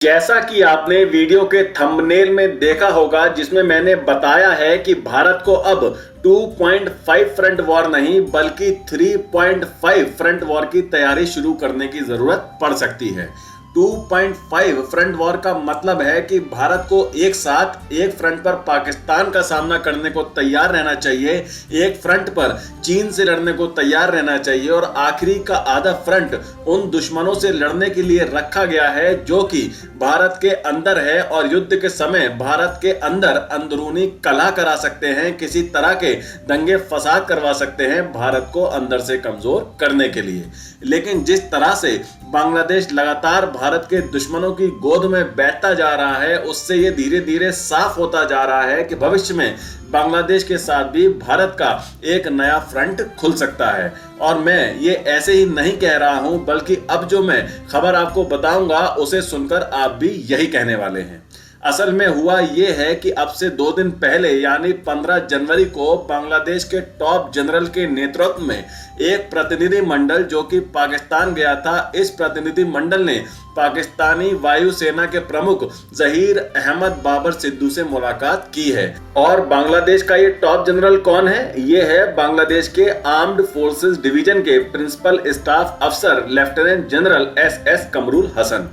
जैसा कि आपने वीडियो के थंबनेल में देखा होगा, जिसमें मैंने बताया है कि भारत को अब 2.5 फ्रंट वॉर नहीं बल्कि 3.5 फ्रंट वॉर की तैयारी शुरू करने की जरूरत पड़ सकती है। 2.5 फ्रंट वॉर का मतलब है कि भारत को एक साथ एक फ्रंट पर पाकिस्तान का सामना करने को तैयार रहना चाहिए, एक फ्रंट पर चीन से लड़ने को तैयार रहना चाहिए और आखिरी का आधा फ्रंट उन दुश्मनों से लड़ने के लिए रखा गया है जो कि भारत के अंदर है और युद्ध के समय भारत के अंदर अंदरूनी कलह करा सकते हैं, किसी तरह के दंगे फसाद करवा सकते हैं भारत को अंदर से कमजोर करने के लिए। लेकिन जिस तरह से बांग्लादेश लगातार भारत के दुश्मनों की गोद में बैठता जा रहा है, उससे ये धीरे धीरे साफ होता जा रहा है कि भविष्य में बांग्लादेश के साथ भी भारत का एक नया फ्रंट खुल सकता है। और मैं ये ऐसे ही नहीं कह रहा हूं, बल्कि अब जो मैं खबर आपको बताऊंगा उसे सुनकर आप भी यही कहने वाले हैं। असल में हुआ यह है कि अब से 2 दिन पहले यानी 15 जनवरी को बांग्लादेश के टॉप जनरल के नेतृत्व में एक प्रतिनिधि मंडल जो कि पाकिस्तान गया था, इस प्रतिनिधि मंडल ने पाकिस्तानी वायुसेना के प्रमुख जहीर अहमद बाबर सिद्दू से मुलाकात की है। और बांग्लादेश का ये टॉप जनरल कौन है? ये है बांग्लादेश के आर्म्ड फोर्सेस डिवीजन के प्रिंसिपल स्टाफ अफसर lieutenant general S Kamrul Hasan.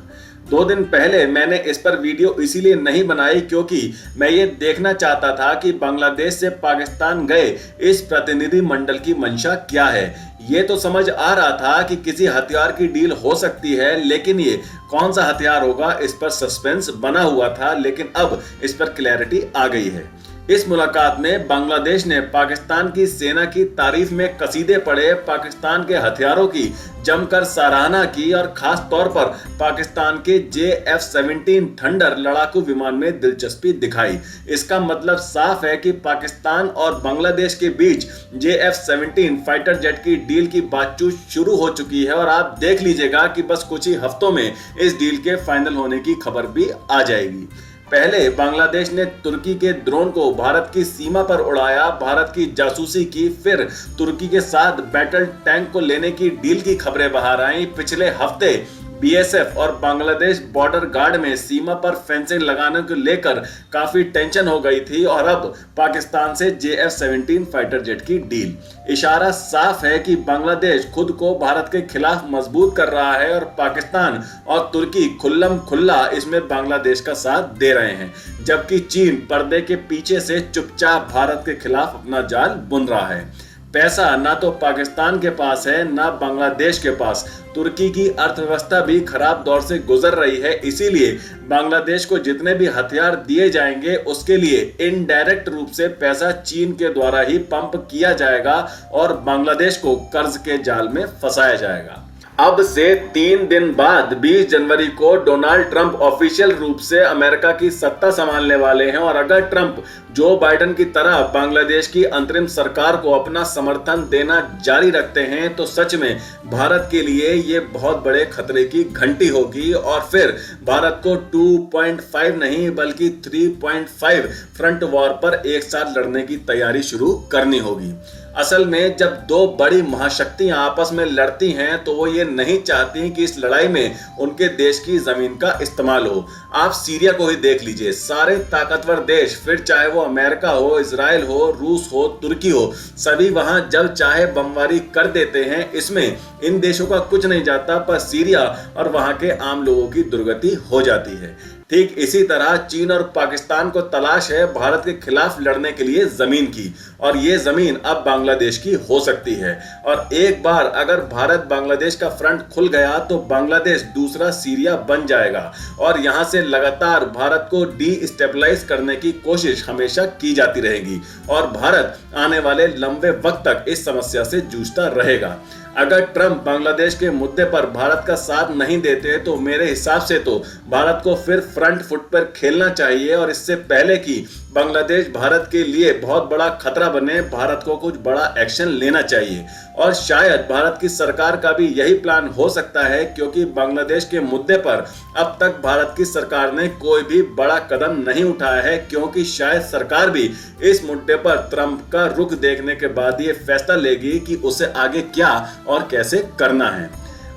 2 दिन पहले मैंने इस पर वीडियो इसीलिए नहीं बनाई क्योंकि मैं ये देखना चाहता था कि बांग्लादेश से पाकिस्तान गए इस प्रतिनिधि मंडल की मंशा क्या है। ये तो समझ आ रहा था कि किसी हथियार की डील हो सकती है, लेकिन ये कौन सा हथियार होगा इस पर सस्पेंस बना हुआ था, लेकिन अब इस पर क्लैरिटी आ गई है। इस मुलाकात में बांग्लादेश ने पाकिस्तान की सेना की तारीफ में कसीदे पढ़े, पाकिस्तान के हथियारों की जमकर सराहना की और खास तौर पर पाकिस्तान के JF-17 थंडर लड़ाकू विमान में दिलचस्पी दिखाई। इसका मतलब साफ है कि पाकिस्तान और बांग्लादेश के बीच JF-17 फाइटर जेट की डील की बातचीत शुरू हो चुकी है और आप देख लीजिएगा कि बस कुछ ही हफ्तों में इस डील के फाइनल होने की खबर भी आ जाएगी। पहले बांग्लादेश ने तुर्की के ड्रोन को भारत की सीमा पर उड़ाया, भारत की जासूसी की, फिर तुर्की के साथ बैटल टैंक को लेने की डील की खबरें बाहर आई। पिछले हफ्ते BSF और बांग्लादेश बॉर्डर गार्ड में सीमा पर फेंसिंग लगाने को लेकर काफी टेंशन हो गई थी और अब पाकिस्तान से JF-17 फाइटर जेट की डील। इशारा साफ है कि बांग्लादेश खुद को भारत के खिलाफ मजबूत कर रहा है और पाकिस्तान और तुर्की खुल्लम खुल्ला इसमें बांग्लादेश का साथ दे रहे हैं, जबकि चीन पर्दे के पीछे से चुपचाप भारत के खिलाफ अपना जाल बुन रहा है। पैसा ना तो पाकिस्तान के पास है ना बांग्लादेश के पास। तुर्की की अर्थव्यवस्था भी खराब दौर से गुजर रही है, इसीलिए बांग्लादेश को जितने भी हथियार दिए जाएंगे उसके लिए इनडायरेक्ट रूप से पैसा चीन के द्वारा ही पंप किया जाएगा और बांग्लादेश को कर्ज के जाल में फंसाया जाएगा। अब से 3 दिन बाद 20 जनवरी को डोनाल्ड ट्रंप ऑफिशियल रूप से अमेरिका की सत्ता संभालने वाले हैं और अगर ट्रंप जो बाइडेन की तरह बांग्लादेश की अंतरिम सरकार को अपना समर्थन देना जारी रखते हैं तो सच में भारत के लिए ये बहुत बड़े खतरे की घंटी होगी और फिर भारत को 2.5 नहीं बल्कि 3.5 फ्रंट वॉर पर एक साथ लड़ने की तैयारी शुरू करनी होगी। असल में जब 2 बड़ी महाशक्तियां आपस में लड़ती हैं तो वो ये नहीं चाहती कि इस लड़ाई में उनके देश की जमीन का इस्तेमाल हो। आप सीरिया को ही देख लीजिए, सारे ताकतवर देश, फिर चाहे वो अमेरिका हो, इजराइल हो, रूस हो, तुर्की हो, सभी वहां जब चाहे बमबारी कर देते हैं। इसमें इन देशों का कुछ नहीं जाता, पर सीरिया और वहां के आम लोगों की दुर्गति हो जाती है। ठीक इसी तरह चीन और पाकिस्तान को तलाश है भारत के खिलाफ लड़ने के लिए जमीन की, और ये जमीन अब बांग्लादेश की हो सकती है। और एक बार अगर भारत बांग्लादेश का फ्रंट खुल गया तो बांग्लादेश दूसरा सीरिया बन जाएगा और यहां से लगातार भारत को डीस्टेबलाइज करने की कोशिश हमेशा की जाती रहेगी और भारत आने वाले लंबे वक्त तक इस समस्या से जूझता रहेगा। अगर ट्रंप बांग्लादेश के मुद्दे पर भारत का साथ नहीं देते तो मेरे हिसाब से तो भारत को फिर फ्रंट फुट पर खेलना चाहिए और इससे पहले कि बांग्लादेश भारत के लिए बहुत बड़ा खतरा बने, भारत को कुछ बड़ा एक्शन लेना चाहिए। और शायद भारत की सरकार का भी यही प्लान हो सकता है, क्योंकि बांग्लादेश के मुद्दे पर अब तक भारत की सरकार ने कोई भी बड़ा कदम नहीं उठाया है, क्योंकि शायद सरकार भी इस मुद्दे पर ट्रंप का रुख देखने के बाद ये फैसला लेगी कि उसे आगे क्या और कैसे करना है।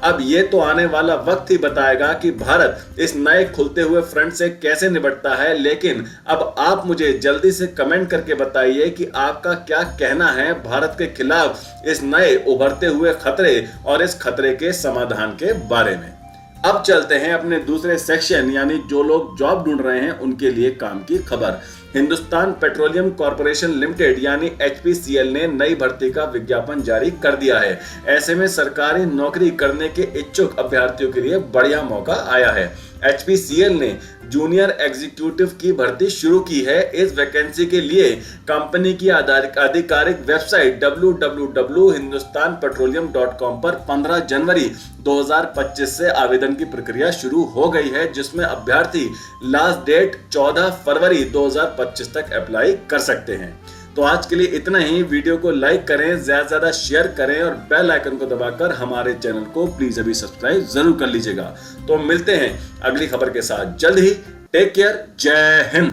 अब ये तो आने वाला वक्त ही बताएगा कि भारत इस नए खुलते हुए फ्रंट से कैसे निपटता है, लेकिन अब आप मुझे जल्दी से कमेंट करके बताइए कि आपका क्या कहना है भारत के खिलाफ इस नए उभरते हुए खतरे और इस खतरे के समाधान के बारे में। अब चलते हैं अपने दूसरे सेक्शन, यानी जो लोग जॉब ढूंढ रहे हैं उनके लिए काम की खबर। हिंदुस्तान पेट्रोलियम कॉर्पोरेशन लिमिटेड यानी HPCL ने नई भर्ती का विज्ञापन जारी कर दिया है। ऐसे में सरकारी नौकरी करने के इच्छुक अभ्यर्थियों के लिए बढ़िया मौका आया है। HPCL ने जूनियर एग्जीक्यूटिव की भर्ती शुरू की है। इस वैकेंसी के लिए कंपनी की आधिकारिक वेबसाइट www.hindustanpetroleum.com पर 15 जनवरी 2025 से आवेदन की प्रक्रिया शुरू हो गई है, जिसमें अभ्यर्थी लास्ट डेट 14 फरवरी 2025 तक अप्लाई कर सकते हैं। तो आज के लिए इतना ही। वीडियो को लाइक करें, ज्यादा से ज्यादा शेयर करें और बेल आइकन को दबाकर हमारे चैनल को प्लीज अभी सब्सक्राइब जरूर कर लीजिएगा। तो मिलते हैं अगली खबर के साथ जल्द ही। टेक केयर, जय हिंद।